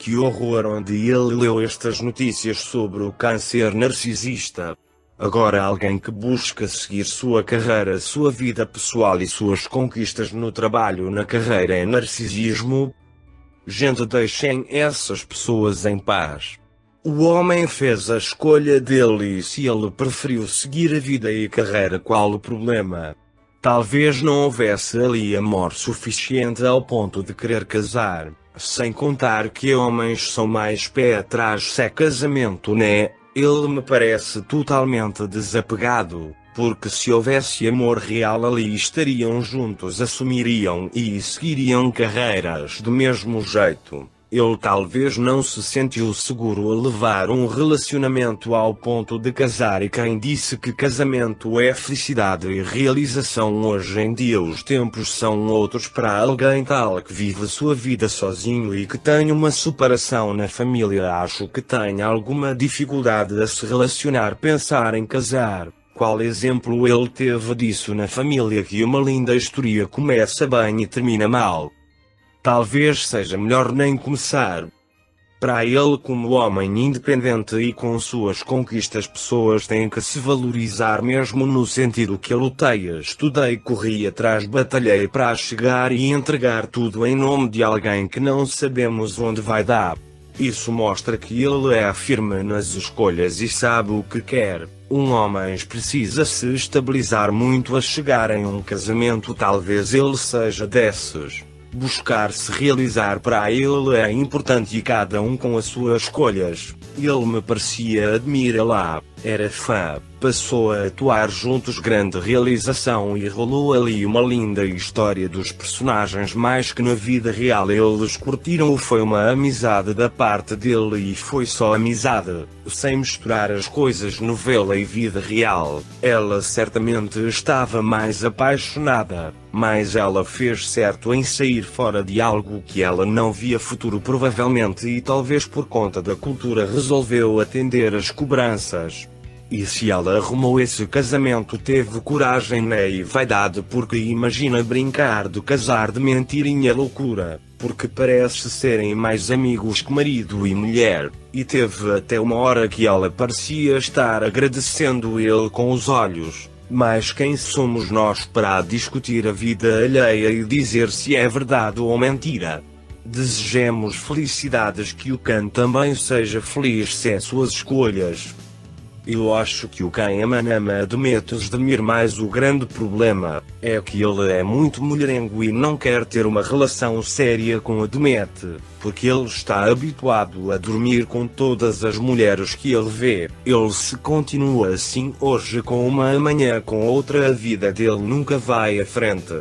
Que horror onde ele leu estas notícias sobre o câncer narcisista. Agora alguém que busca seguir sua carreira, sua vida pessoal e suas conquistas no trabalho, na carreira é narcisismo? Gente, deixem essas pessoas em paz. O homem fez a escolha dele e se ele preferiu seguir a vida e carreira, qual o problema? Talvez não houvesse ali amor suficiente ao ponto de querer casar, sem contar que homens são mais pé atrás se é casamento, né? Ele me parece totalmente desapegado, porque se houvesse amor real ali estariam juntos, assumiriam e seguiriam carreiras do mesmo jeito. Ele talvez não se sentiu seguro a levar um relacionamento ao ponto de casar, e quem disse que casamento é felicidade e realização? Hoje em dia os tempos são outros para alguém tal que vive sua vida sozinho e que tem uma separação na família. Acho que tem alguma dificuldade a se relacionar, pensar em casar. Qual exemplo ele teve disso na família? Que uma linda história começa bem e termina mal. Talvez seja melhor nem começar. Para ele, como homem independente e com suas conquistas, pessoas têm que se valorizar mesmo no sentido que eu lutei, estudei, corri atrás, batalhei para chegar e entregar tudo em nome de alguém que não sabemos onde vai dar. Isso mostra que ele é firme nas escolhas e sabe o que quer. Um homem precisa se estabilizar muito a chegar em um casamento, talvez ele seja desses. Buscar se realizar para ele é importante e cada um com as suas escolhas. Ele me parecia admirá-la, era fã, passou a atuar juntos, grande realização, e rolou ali uma linda história dos personagens mais que na vida real. Eles curtiram, foi uma amizade da parte dele e foi só amizade, sem misturar as coisas novela e vida real. Ela certamente estava mais apaixonada, mas ela fez certo em sair fora de algo que ela não via futuro, provavelmente, e talvez por conta da cultura resolveu atender as cobranças. E se ela arrumou esse casamento, teve coragem, né, e vaidade, porque imagina brincar de casar de mentirinha, loucura, porque parece serem mais amigos que marido e mulher, e teve até uma hora que ela parecia estar agradecendo ele com os olhos. Mas quem somos nós para discutir a vida alheia e dizer se é verdade ou mentira? Desejemos felicidades, que o Khan também seja feliz se é suas escolhas. Eu acho que o quem ama Demetrius Demir, mas o grande problema é que ele é muito mulherengo e não quer ter uma relação séria com a Demet, porque ele está habituado a dormir com todas as mulheres que ele vê. Ele se continua assim hoje com uma, amanhã com outra, a vida dele nunca vai à frente.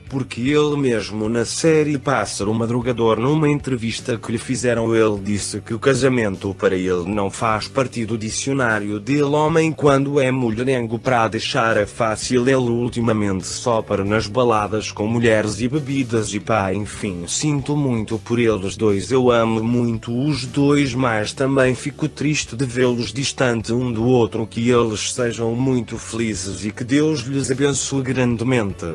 Porque ele mesmo na série Pássaro Madrugador, numa entrevista que lhe fizeram, ele disse que o casamento para ele não faz parte do dicionário dele. Homem quando é mulherengo, para deixar é fácil, ele ultimamente só para nas baladas com mulheres e bebidas e pá, enfim, sinto muito por eles dois, eu amo muito os dois, mas também fico triste de vê-los distante um do outro. Que eles sejam muito felizes e que Deus lhes abençoe grandemente.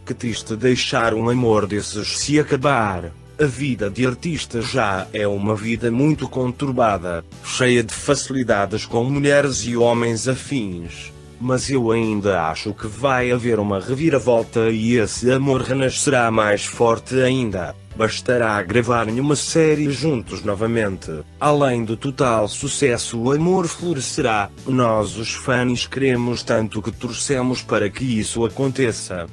Que triste deixar um amor desses se acabar. A vida de artista já é uma vida muito conturbada, cheia de facilidades com mulheres e homens afins. Mas eu ainda acho que vai haver uma reviravolta e esse amor renascerá mais forte ainda. Bastará gravarem uma série juntos novamente. Além do total sucesso, o amor florescerá. Nós os fãs queremos tanto que torcemos para que isso aconteça.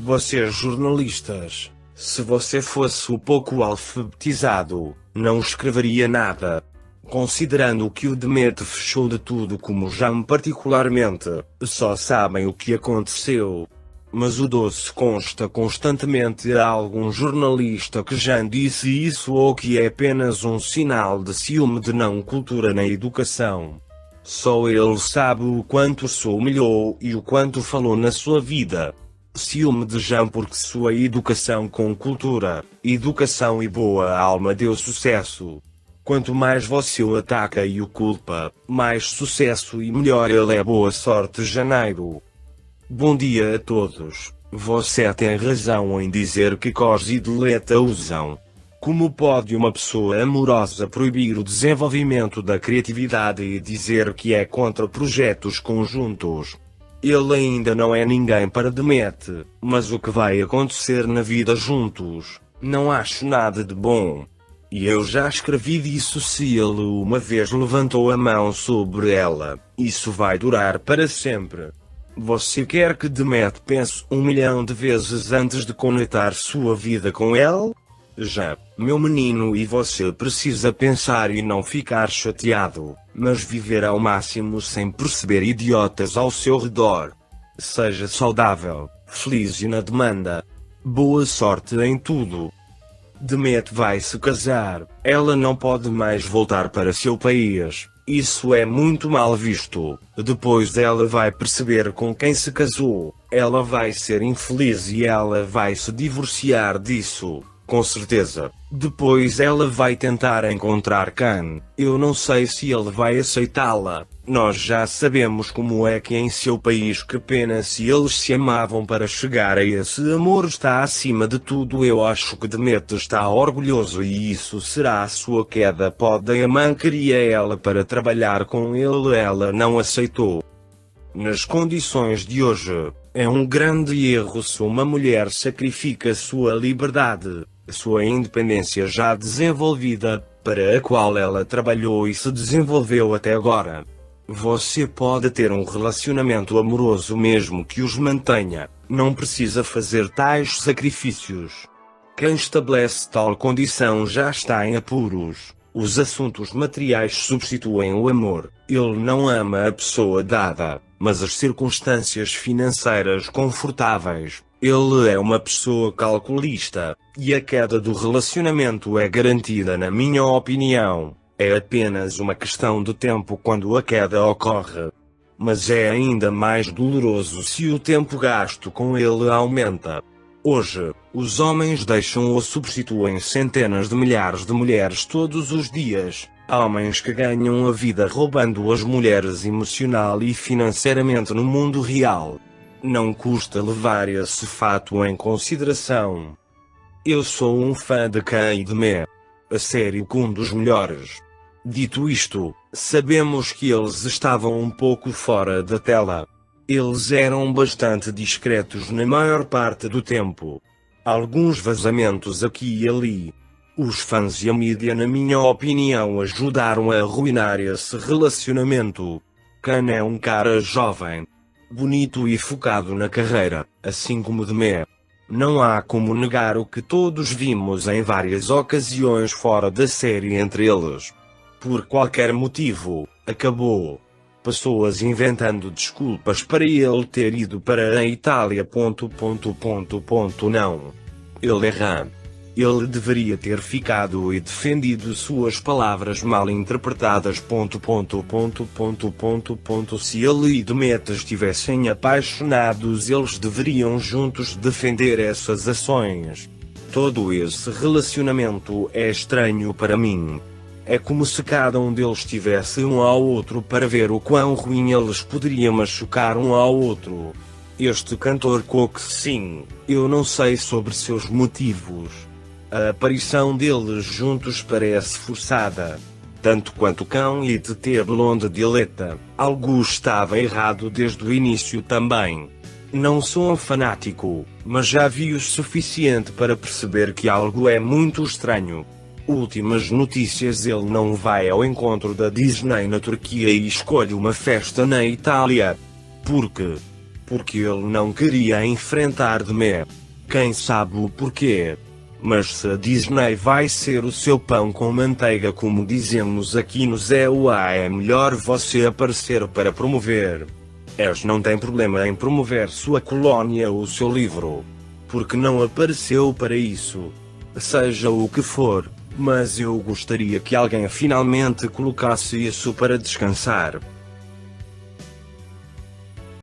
Vocês jornalistas, se você fosse um pouco alfabetizado, não escreveria nada. Considerando que o Demet fechou de tudo, como Jam particularmente, só sabem o que aconteceu. Mas o doce consta constantemente a algum jornalista que já disse isso, ou que é apenas um sinal de ciúme, de não cultura na educação. Só ele sabe o quanto se humilhou e o quanto falou na sua vida. Ciúme de Jam porque sua educação com cultura, educação e boa alma deu sucesso. Quanto mais você o ataca e o culpa, mais sucesso e melhor ele é. Boa sorte, janeiro. Bom dia a todos. Você tem razão em dizer que Cos e Deleta usam Como pode uma pessoa amorosa proibir o desenvolvimento da criatividade e dizer que é contra projetos conjuntos? Ele ainda não é ninguém para Demet, mas o que vai acontecer na vida juntos, não acho nada de bom. E eu já escrevi disso se ele uma vez levantou a mão sobre ela, isso vai durar para sempre. Você quer que Demet pense 1 milhão de vezes antes de conectar sua vida com ele? Já, meu menino, e você precisa pensar e não ficar chateado, mas viver ao máximo sem perceber idiotas ao seu redor. Seja saudável, feliz e na demanda. Boa sorte em tudo. Demet vai se casar, ela não pode mais voltar para seu país, isso é muito mal visto. Depois ela vai perceber com quem se casou, ela vai ser infeliz e ela vai se divorciar disso. Com certeza. Depois ela vai tentar encontrar Khan. Eu não sei se ele vai aceitá-la. Nós já sabemos como é que em seu país, que pena se eles se amavam para chegar a esse amor está acima de tudo. Eu acho que Demet está orgulhoso e isso será a sua queda. Pode a mãe queria ela para trabalhar com ele, ela não aceitou. Nas condições de hoje, é um grande erro se uma mulher sacrifica sua liberdade, sua independência já desenvolvida, para a qual ela trabalhou e se desenvolveu até agora. Você pode ter um relacionamento amoroso mesmo que os mantenha, não precisa fazer tais sacrifícios. Quem estabelece tal condição já está em apuros. Os assuntos materiais substituem o amor. Ele não ama a pessoa dada, mas as circunstâncias financeiras confortáveis. Ele é uma pessoa calculista, e a queda do relacionamento é garantida na minha opinião. É apenas uma questão de tempo quando a queda ocorre. Mas é ainda mais doloroso se o tempo gasto com ele aumenta. Hoje, os homens deixam ou substituem centenas de milhares de mulheres todos os dias. Homens que ganham a vida roubando as mulheres emocional e financeiramente no mundo real. Não custa levar esse fato em consideração. Eu sou um fã de Khan e Demet. A série com um dos melhores. Dito isto, sabemos que eles estavam um pouco fora da tela. Eles eram bastante discretos na maior parte do tempo. Alguns vazamentos aqui e ali. Os fãs e a mídia, na minha opinião, ajudaram a arruinar esse relacionamento. Khan é um cara jovem, bonito e focado na carreira, assim como Demet. Não há como negar o que todos vimos em várias ocasiões fora da série entre eles. Por qualquer motivo, acabou. Pessoas inventando desculpas para ele ter ido para a Itália. Não. Ele erra. Ele deveria ter ficado e defendido suas palavras mal interpretadas. Se ele e Demet estivessem apaixonados, eles deveriam juntos defender essas ações. Todo esse relacionamento é estranho para mim. É como se cada um deles tivesse um ao outro para ver o quão ruim eles poderiam machucar um ao outro. Este cantor Cox, sim, eu não sei sobre seus motivos. A aparição deles juntos parece forçada. Tanto quanto Khan e Tete Blonde Dileta, algo estava errado desde o início também. Não sou um fanático, mas já vi o suficiente para perceber que algo é muito estranho. Últimas notícias: ele não vai ao encontro da Disney na Turquia e escolhe uma festa na Itália. Por quê? Porque ele não queria enfrentar Demet. Quem sabe o porquê? Mas se a Disney vai ser o seu pão com manteiga, como dizemos aqui no ZUA, é melhor você aparecer para promover. Ash não tem problema em promover sua colónia ou seu livro. Porque não apareceu para isso. Seja o que for, mas eu gostaria que alguém finalmente colocasse isso para descansar.